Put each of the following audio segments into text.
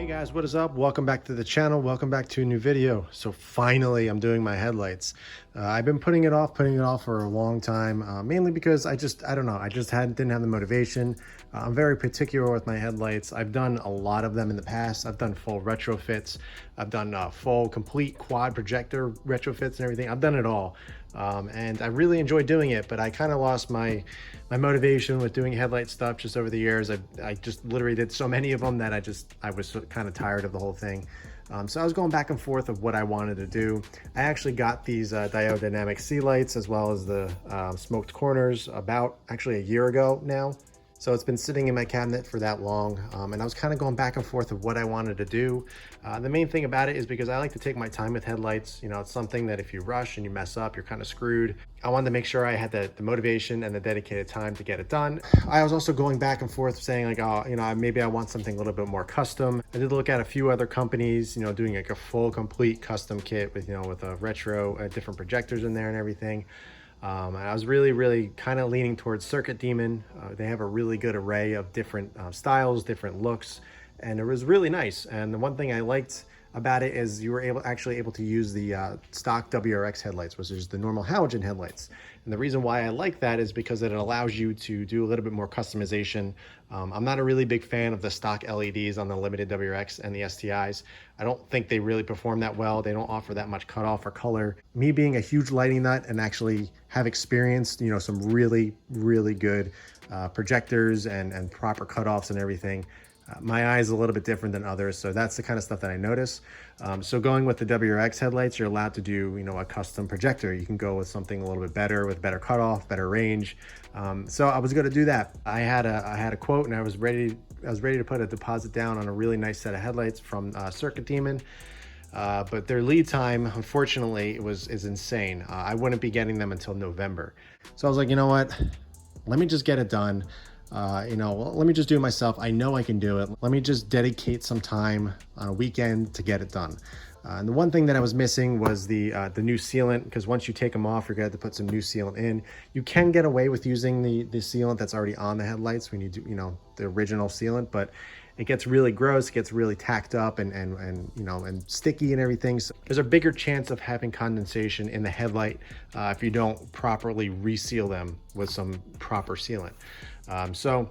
Guys, what is up? Welcome back to the channel. Welcome back to a new video. So finally I'm doing my headlights. I've been putting it off for a long time, mainly because I don't know, didn't have the motivation. I'm very particular with my headlights. I've done a lot of them in the past. I've done full retrofits. I've done full complete quad projector retrofits and everything. I've done it all. And I really enjoy doing it, but I kind of lost my motivation with doing headlight stuff just over the years. I just literally did so many of them that I was kind of tired of the whole thing. So I was going back and forth of what I wanted to do. I actually got these Diode dynamic sea lights as well as the smoked corners about actually a year ago now. So it's been sitting in my cabinet for that long, and I was kind of going back and forth of what I wanted to do. The main thing about it is because I like to take my time with headlights. You know, it's something that if you rush and you mess up, you're kind of screwed. I wanted to make sure I had the motivation and the dedicated time to get it done. I was also going back and forth saying like, oh, you know, maybe I want something a little bit more custom. I did look at a few other companies, you know, doing like a full complete custom kit with, you know, with a retro, different projectors in there and everything. I was really kind of leaning towards Circuit Demon. They have a really good array of different styles, different looks, and it was really nice. And the one thing I liked about it is you were actually able to use the stock WRX headlights, which is the normal halogen headlights. And the reason why I like that is because it allows you to do a little bit more customization. I'm not a really big fan of the stock LEDs on the limited WRX and the STIs. I don't think they really perform that well. They don't offer that much cutoff or color. Me being a huge lighting nut and actually have experienced, you know, some really good projectors and proper cutoffs and everything, my eye is a little bit different than others, so that's the kind of stuff that I notice. So going with the WRX headlights, you're allowed to do, you know, a custom projector. You can go with something a little bit better, with better cutoff, better range. So I was going to do that. I had a quote, and I was ready to put a deposit down on a really nice set of headlights from Circuit Demon. But their lead time, unfortunately, is insane. I wouldn't be getting them until November. So I was like, you know what? Let me just get it done. You know, let me just do it myself. I know I can do it. Let me just dedicate some time on a weekend to get it done. And the one thing that I was missing was the new sealant, because once you take them off, you're going to have to put some new sealant in. You can get away with using the sealant that's already on the headlights when you do, you know, the original sealant, but it gets really gross, it gets really tacked up and you know, and sticky and everything. So there's a bigger chance of having condensation in the headlight if you don't properly reseal them with some proper sealant. So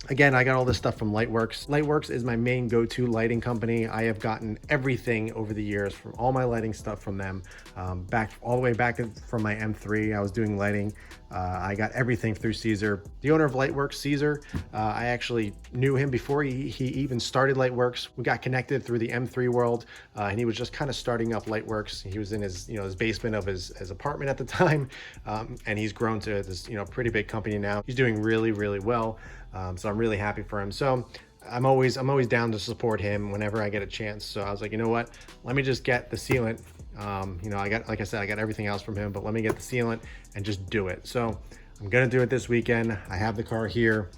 again, I got all this stuff from Lightworks. Lightworks is my main go-to lighting company. I have gotten everything over the years from all my lighting stuff from them. All the way back from my M3, I was doing lighting. I got everything through Caesar. The owner of Lightworks, Caesar, I actually knew him before he even started Lightworks. We got connected through the M3 world, and he was just kind of starting up Lightworks. He was in his, you know, his basement of his apartment at the time, and he's grown to this, you know, pretty big company now. He's doing really well. So I'm really happy for him. So I'm always down to support him whenever I get a chance. So I was like, you know what, let me just get the sealant. You know, like I said, I got everything else from him, but let me get the sealant and just do it. So I'm gonna do it this weekend. I have the car here.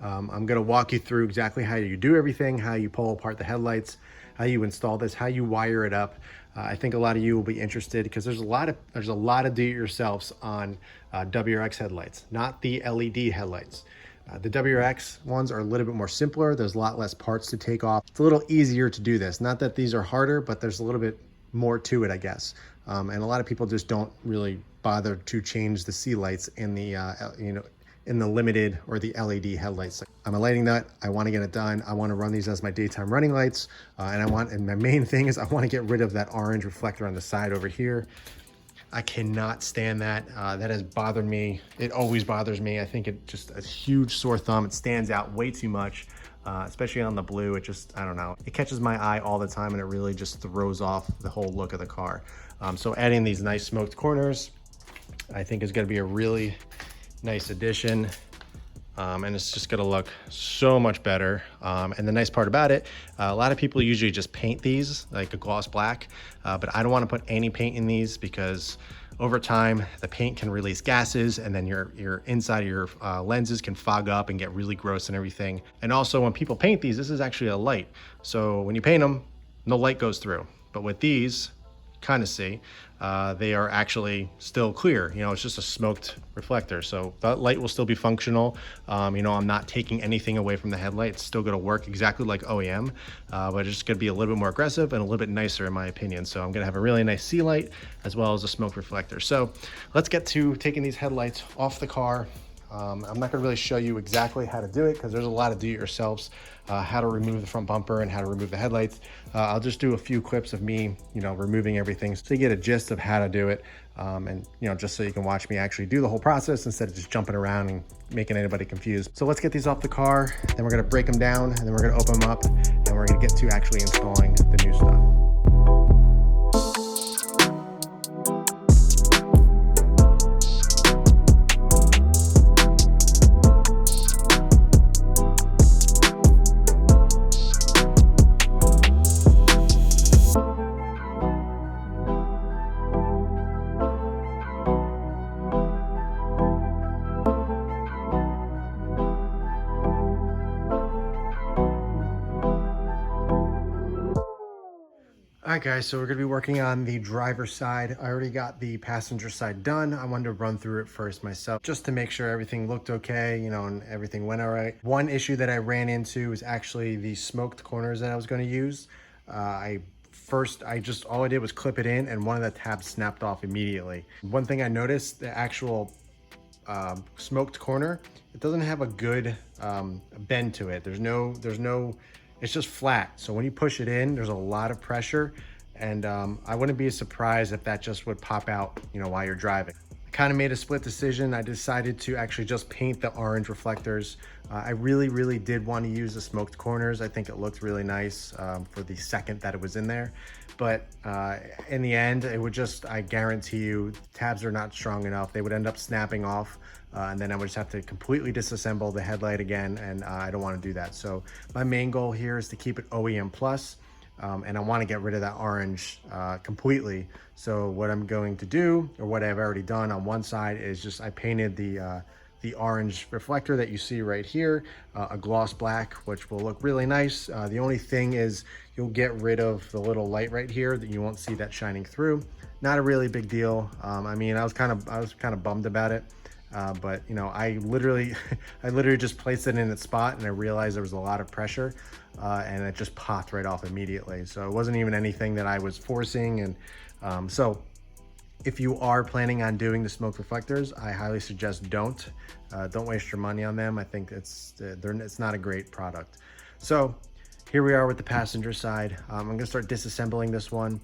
I'm gonna walk you through exactly how you do everything, how you pull apart the headlights, how you install this, how you wire it up. I think a lot of you will be interested because there's a lot of do-it-yourselfs on WRX headlights, not the LED headlights. The WRX ones are a little bit more simpler. There's a lot less parts to take off. It's a little easier to do this. Not that these are harder, but there's a little bit more to it, I guess. And a lot of people just don't really bother to change the sea lights in the, you know, in the limited or the LED headlights. I'm a lighting nut. I want to get it done. I want to run these as my daytime running lights. And my main thing is I want to get rid of that orange reflector on the side over here. I cannot stand that. That has bothered me. It always bothers me. I think it just a huge sore thumb. It stands out way too much, especially on the blue. It just, I don't know. It catches my eye all the time and it really just throws off the whole look of the car. So adding these nice smoked corners, I think is gonna be a really nice addition. And it's just gonna look so much better. And the nice part about it, a lot of people usually just paint these like a gloss black, but I don't wanna put any paint in these because over time, the paint can release gases and then your inside of your lenses can fog up and get really gross and everything. And also when people paint these, this is actually a light. So when you paint them, no light goes through. But with these, kind of see, they are actually still clear. You know, it's just a smoked reflector. So that light will still be functional. You know, I'm not taking anything away from the headlight. It's still gonna work exactly like OEM, but it's just gonna be a little bit more aggressive and a little bit nicer in my opinion. So I'm gonna have a really nice sea light as well as a smoke reflector. So let's get to taking these headlights off the car. I'm not gonna really show you exactly how to do it because there's a lot of do-it-yourselves, how to remove the front bumper and how to remove the headlights. I'll just do a few clips of me, you know, removing everything so you get a gist of how to do it. And, you know, just so you can watch me actually do the whole process instead of just jumping around and making anybody confused. So let's get these off the car, then we're gonna break them down, and then we're gonna open them up, and we're gonna get to actually installing the new stuff. All right, guys, so we're gonna be working on the driver's side. I already got the passenger side done. I wanted to run through it first myself just to make sure everything looked okay, you know, and everything went all right. One issue that I ran into is actually the smoked corners that I was gonna use. All I did was clip it in and one of the tabs snapped off immediately. One thing I noticed, the actual smoked corner, it doesn't have a good bend to it. It's just flat. So when you push it in, there's a lot of pressure, and I wouldn't be surprised if that just would pop out, you know, while you're driving. I kind of made a split decision. I decided to actually just paint the orange reflectors. I really did want to use the smoked corners. I think it looked really nice for the second that it was in there. But in the end, it would just, I guarantee you, tabs are not strong enough. They would end up snapping off, and then I would just have to completely disassemble the headlight again, and I don't want to do that. So my main goal here is to keep it OEM plus, and I want to get rid of that orange completely. So what I'm going to do, or what I've already done on one side, is just I painted the orange reflector that you see right here, a gloss black, which will look really nice. The only thing is you'll get rid of the little light right here that you won't see that shining through. Not a really big deal. I mean, I was kind of bummed about it. But you know, I literally just placed it in its spot, and I realized there was a lot of pressure, and it just popped right off immediately. So it wasn't even anything that I was forcing. And so if you are planning on doing the smoke reflectors, I highly suggest don't waste your money on them. I think it's not a great product. So here we are with the passenger side. I'm gonna start disassembling this one.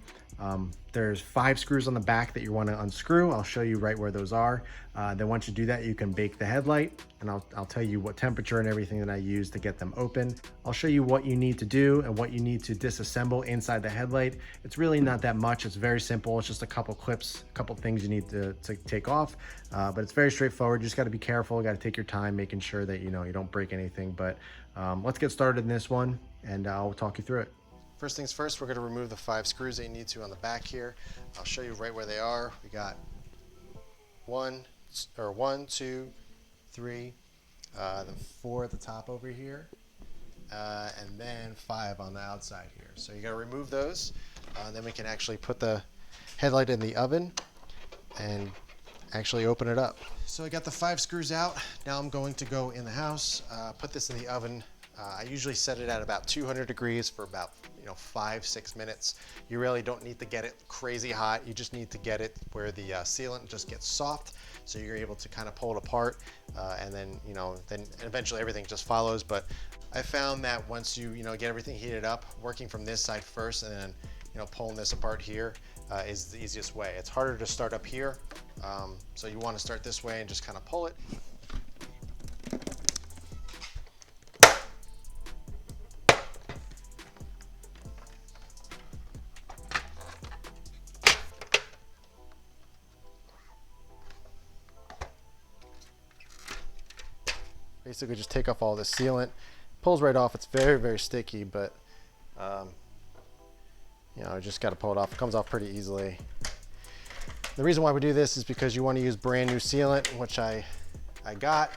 There's 5 screws on the back that you want to unscrew. I'll show you right where those are. Then once you do that, you can bake the headlight, and I'll tell you what temperature and everything that I use to get them open. I'll show you what you need to do and what you need to disassemble inside the headlight. It's really not that much. It's very simple. It's just a couple clips, a couple things you need to take off, but it's very straightforward. You just got to be careful. You got to take your time, making sure that you don't break anything. But let's get started in this one, and I'll talk you through it. First things first, we're going to remove the 5 screws that you need to on the back here. I'll show you right where they are. We got 1, 2, 3, then 4 at the top over here, and then 5 on the outside here. So you got to remove those. Then we can actually put the headlight in the oven and actually open it up. So I got the 5 screws out. Now I'm going to go in the house, put this in the oven. I usually set it at about 200 degrees for about 5-6 minutes. You really don't need to get it crazy hot. You just need to get it where the sealant just gets soft, so you're able to kind of pull it apart, and then then eventually everything just follows. But I found that once you get everything heated up, working from this side first and then pulling this apart here is the easiest way. It's harder to start up here, so you want to start this way and just kind of pull it. Basically just take off all the sealant. Pulls right off. It's very sticky, but just got to pull it off. It comes off pretty easily. The reason why we do this is because you want to use brand new sealant, which I got,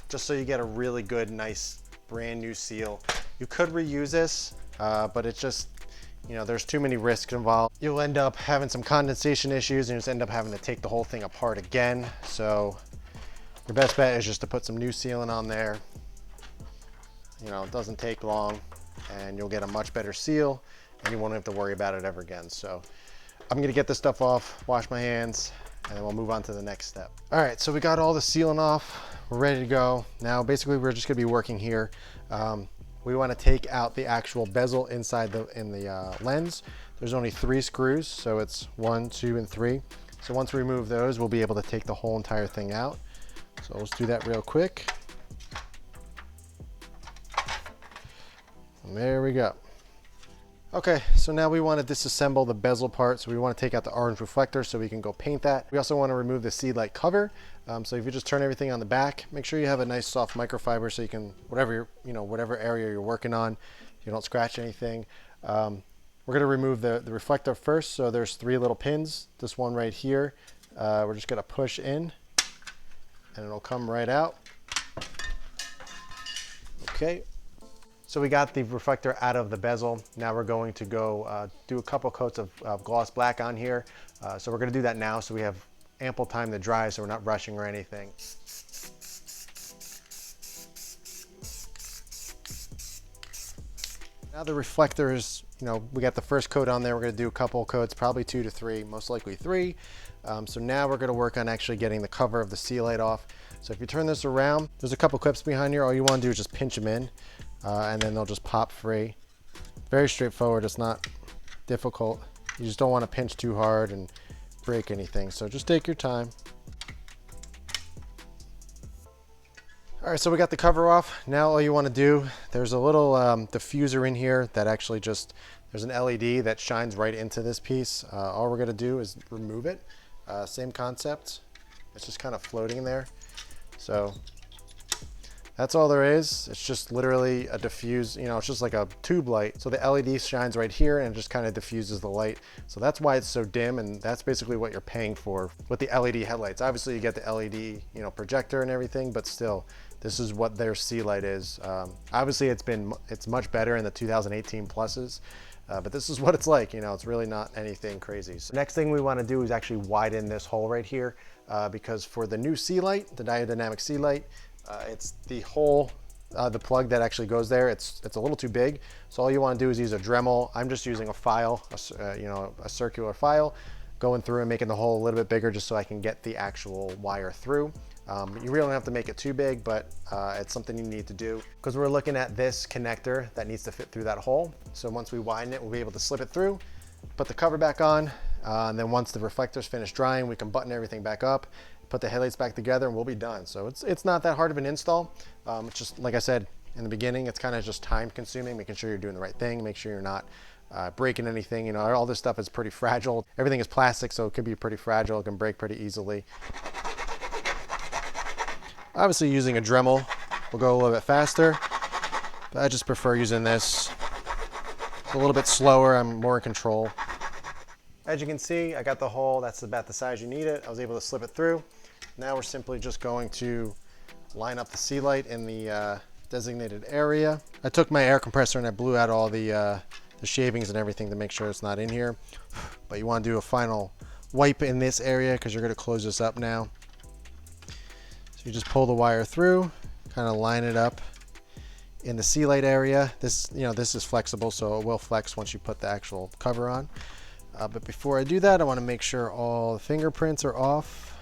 just so you get a really good, nice brand new seal. You could reuse this, but it's just you know, there's too many risks involved. You'll end up having some condensation issues and just end up having to take the whole thing apart again. So your best bet is just to put some new sealant on there. You know, it doesn't take long and you'll get a much better seal and you won't have to worry about it ever again. So I'm gonna get this stuff off, wash my hands, and then we'll move on to the next step. All right, so we got all the sealant off. We're ready to go. Now, basically, we're just gonna be working here. We wanna take out the actual bezel inside in the lens. There's only 3 screws, so it's 1, 2, and 3. So once we remove those, we'll be able to take the whole entire thing out. So let's do that real quick. And there we go. Okay, so now we want to disassemble the bezel part. So we want to take out the orange reflector so we can go paint that. We also want to remove the seed light cover. So if you just turn everything on the back, make sure you have a nice soft microfiber so you can, whatever area you're working on, you don't scratch anything. We're going to remove the reflector first. So there's 3 little pins. This one right here, we're just going to push in and it'll come right out. Okay. So we got the reflector out of the bezel. Now we're going to go do a couple coats of gloss black on here. So we're going to do that now so we have ample time to dry so we're not rushing or anything. Now the reflector is, we got the first coat on there. We're going to do a couple coats, probably 2 to 3, most likely 3. So now we're going to work on actually getting the cover of the seal light off. So if you turn this around, there's a couple clips behind here. All you want to do is just pinch them in. And then they'll just pop free. Very straightforward, it's not difficult. You just don't want to pinch too hard and break anything, so just take your time. All right, so we got the cover off. Now all you want to do, there's a little diffuser in here that actually there's an LED that shines right into this piece. All we're going to do is remove it. Same concept. It's just kind of floating in there. So that's all there is. It's just literally a diffuse, it's just like a tube light. So the LED shines right here and it just kind of diffuses the light. So that's why it's so dim, and that's basically what you're paying for with the LED headlights. Obviously you get the LED, projector and everything, but still, this is what their sea light is. Obviously it's much better in the 2018 pluses, but this is what it's like, it's really not anything crazy. So next thing we want to do is actually widen this hole right here, because for the new sea light, the diodynamic sea light, it's the hole, the plug that actually goes there. It's a little too big. So all you want to do is use a Dremel. I'm just using a file, a circular file, going through and making the hole a little bit bigger just so I can get the actual wire through. You really don't have to make it too big, but it's something you need to do because we're looking at this connector that needs to fit through that hole. So once we widen it, we'll be able to slip it through, put the cover back on, and then once the reflector's finished drying, we can button everything back up, put the headlights back together, and we'll be done. So it's not that hard of an install. It's just, like I said in the beginning, it's kind of just time consuming, making sure you're doing the right thing, make sure you're not breaking anything. All this stuff is pretty fragile. Everything is plastic, so it can be pretty fragile. It can break pretty easily. Obviously using a Dremel will go a little bit faster, but I just prefer using this. It's a little bit slower, I'm more in control. As you can see, I got the hole, that's about the size you need it. I was able to slip it through. Now we're simply just going to line up the sea light in the designated area. I took my air compressor and I blew out all the shavings and everything to make sure it's not in here. But you want to do a final wipe in this area because you're going to close this up now. So you just pull the wire through, kind of line it up in the sea light area. This is flexible, so it will flex once you put the actual cover on. But before I do that, I want to make sure all the fingerprints are off.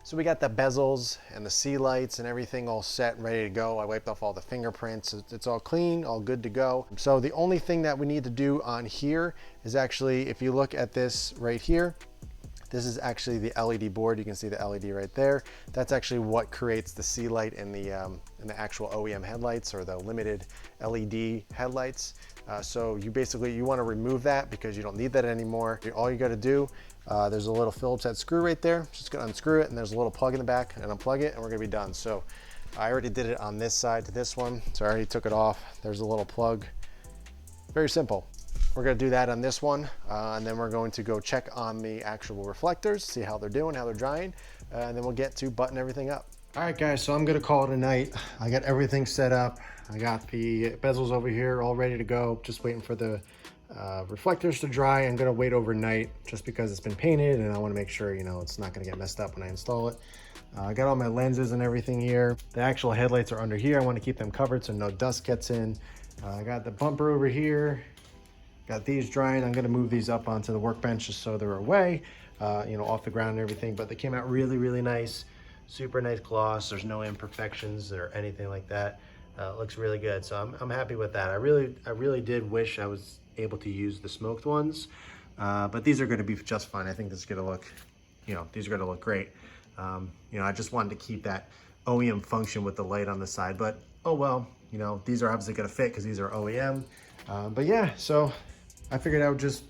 So we got the bezels and the sea lights and everything all set and ready to go. I wiped off all the fingerprints. It's all clean, all good to go. So the only thing that we need to do on here is actually, if you look at this right here, this is actually the LED board. You can see the LED right there. That's actually what creates the sea light in the actual OEM headlights or the limited LED headlights. So you want to remove that because you don't need that anymore. All you got to do, there's a little Phillips head screw right there. Just gonna unscrew it, and there's a little plug in the back, and unplug it, and we're gonna be done. So I already did it on this side to this one, so I already took it off. There's a little plug. Very simple. we're gonna do that on this one. And then we're going to go check on the actual reflectors, see how they're doing, how they're drying. And then we'll get to button everything up. All right, guys, so I'm gonna call it a night. I got everything set up. I got the bezels over here all ready to go, just waiting for the reflectors to dry. I'm gonna wait overnight just because it's been painted and I wanna make sure, you know, it's not gonna get messed up when I install it. I got all my lenses and everything here. The actual headlights are under here. I wanna keep them covered so no dust gets in. I got the bumper over here. Got these drying. I'm gonna move these up onto the workbench just so they're away, you know, off the ground and everything, but they came out really, really nice. Super nice gloss. There's no imperfections or anything like that. It looks really good, so I'm happy with that. I really did wish I was able to use the smoked ones, but these are going to be just fine. I think this is going to look, you know, these are going to look great. You know, I just wanted to keep that OEM function with the light on the side, but oh well, you know, these are obviously going to fit because these are OEM. But yeah, so I figured I would just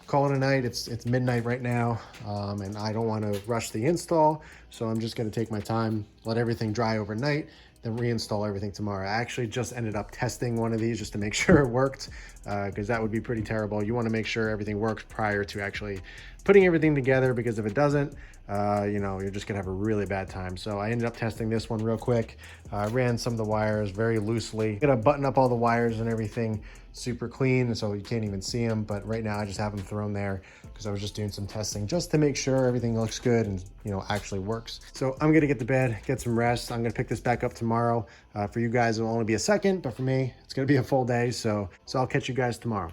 call it a night. It's midnight right now, and I don't want to rush the install, so I'm just going to take my time, let everything dry overnight, then reinstall everything tomorrow. I actually just ended up testing one of these just to make sure it worked, because that would be pretty terrible. You want to make sure everything works prior to actually putting everything together, because if it doesn't, you know, you're just gonna have a really bad time. So I ended up testing this one real quick. I ran some of the wires very loosely. I'm gonna button up all the wires and everything super clean, so you can't even see them, but right now I just have them thrown there because I was just doing some testing just to make sure everything looks good and, you know, actually works. So I'm gonna get to bed, get some rest. I'm gonna pick this back up tomorrow. For you guys, it'll only be a second, but for me, it's gonna be a full day, so I'll catch you guys tomorrow.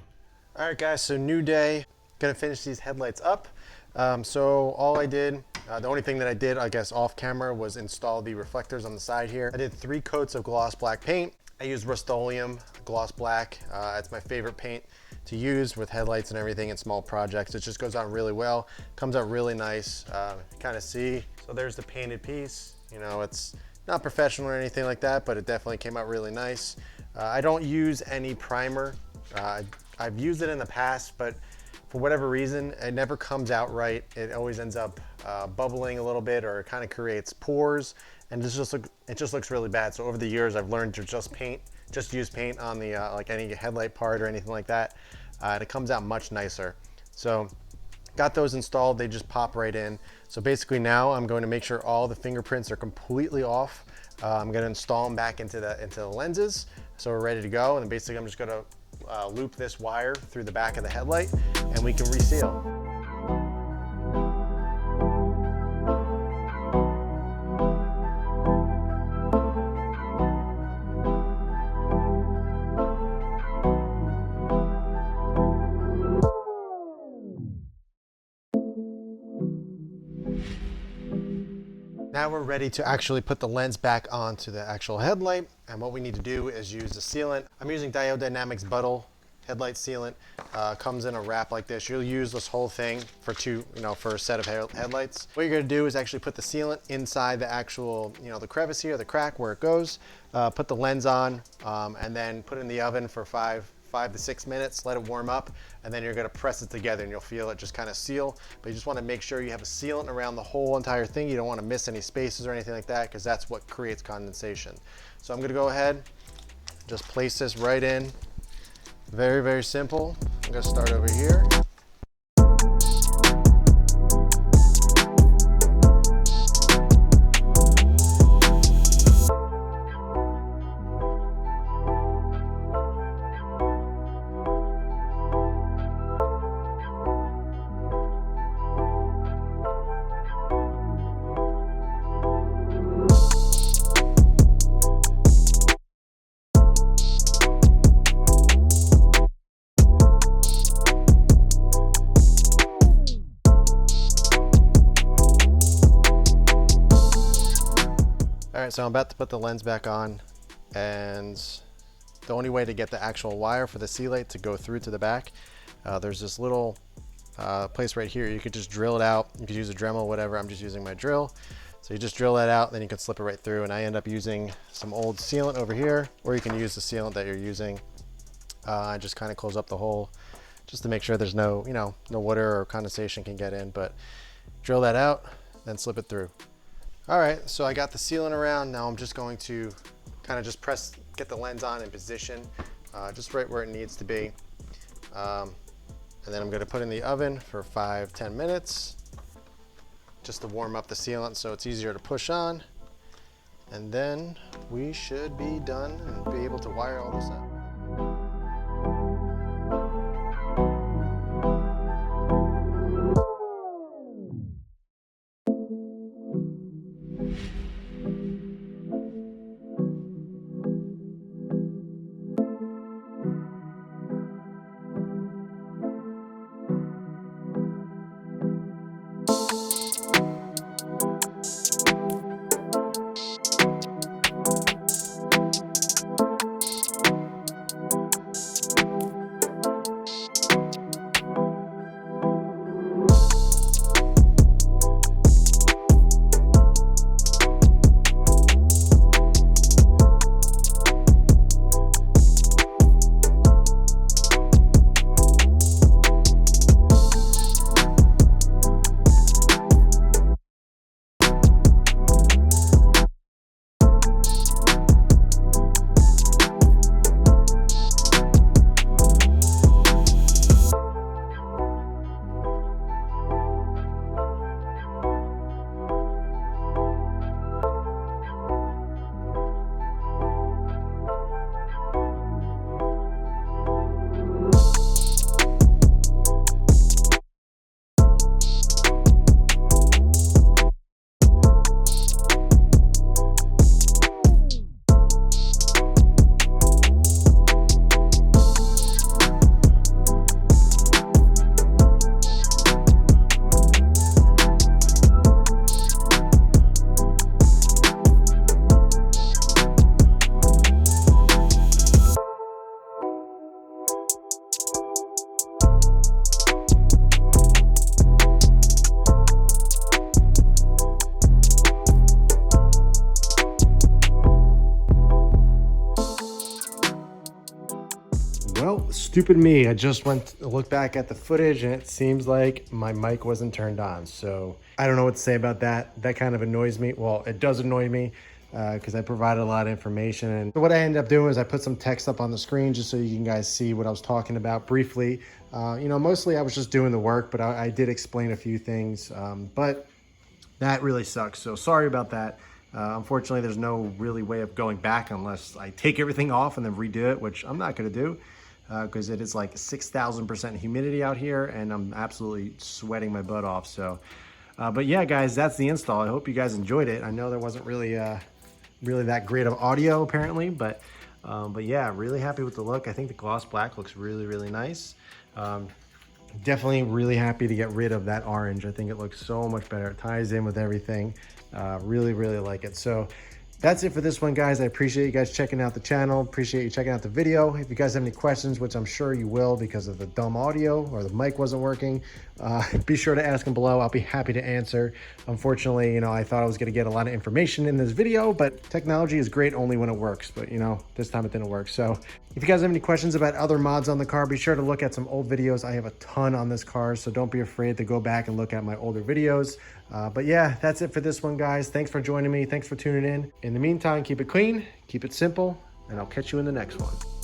All right, guys, so new day. Gonna finish these headlights up. So all I did, the only thing that I did, I guess, off camera was install the reflectors on the side here. I did 3 coats of gloss black paint. I used Rust-Oleum gloss black. It's my favorite paint to use with headlights and everything in small projects. It just goes on really well, comes out really nice. Kind of see, so there's the painted piece. You know, it's not professional or anything like that, but it definitely came out really nice. I don't use any primer. I've used it in the past, but for whatever reason, it never comes out right. It always ends up bubbling a little bit, or it kind of creates pores, and it just looks really bad. So over the years, I've learned to just use paint on the like any headlight part or anything like that, and it comes out much nicer. So got those installed. They just pop right in. So basically now I'm going to make sure all the fingerprints are completely off. I'm going to install them back into the lenses, so we're ready to go. And then basically I'm just going to loop this wire through the back of the headlight and we can reseal. Now we're ready to actually put the lens back onto the actual headlight, and what we need to do is use the sealant. I'm using Diode Dynamics Buttle headlight sealant. Comes in a wrap like this. You'll use this whole thing for for a set of headlights. What you're going to do is actually put the sealant inside the actual, the crevice here, the crack where it goes. Put the lens on, and then put it in the oven for 5 to 6 minutes, let it warm up, and then you're going to press it together and you'll feel it just kind of seal. But you just want to make sure you have a sealant around the whole entire thing. You don't want to miss any spaces or anything like that, because that's what creates condensation. So I'm going to go ahead, just place this right in. Very, very simple. I'm going to start over here. All right, so I'm about to put the lens back on, and the only way to get the actual wire for the sealant to go through to the back, there's this little place right here. You could just drill it out. You could use a Dremel, whatever. I'm just using my drill. So you just drill that out, then you can slip it right through, and I end up using some old sealant over here, or you can use the sealant that you're using. I just kind of close up the hole just to make sure there's no water or condensation can get in, but drill that out, then slip it through. All right, so I got the sealant around. Now I'm just going to kind of just get the lens on in position, just right where it needs to be. And then I'm going to put in the oven for 5-10 minutes just to warm up the sealant so it's easier to push on. And then we should be done and be able to wire all this up. Well, stupid me. I just went to look back at the footage and it seems like my mic wasn't turned on. So I don't know what to say about that. That kind of annoys me. Well, it does annoy me because I provided a lot of information. And what I ended up doing is I put some text up on the screen just so you can guys see what I was talking about briefly. You know, mostly I was just doing the work, but I did explain a few things. But that really sucks. So sorry about that. Unfortunately, there's no really way of going back unless I take everything off and then redo it, which I'm not going to do. Because it is like 6,000% humidity out here and I'm absolutely sweating my butt off. So, but yeah, guys, that's the install. I hope you guys enjoyed it. I know there wasn't really that great of audio apparently, but yeah, really happy with the look. I think the gloss black looks really, really nice. Definitely really happy to get rid of that orange. I think it looks so much better. It ties in with everything. Really, really like it. So that's it for this one, guys. I appreciate you guys checking out the channel. Appreciate you checking out the video. If you guys have any questions, which I'm sure you will because of the dumb audio or the mic wasn't working, be sure to ask them below. I'll be happy to answer. Unfortunately, you know, I thought I was going to get a lot of information in this video, but technology is great only when it works. But, you know, this time it didn't work. So if you guys have any questions about other mods on the car, be sure to look at some old videos. I have a ton on this car, so don't be afraid to go back and look at my older videos. But yeah, that's it for this one, guys. Thanks for joining me. Thanks for tuning in. In the meantime, keep it clean, keep it simple, and I'll catch you in the next one.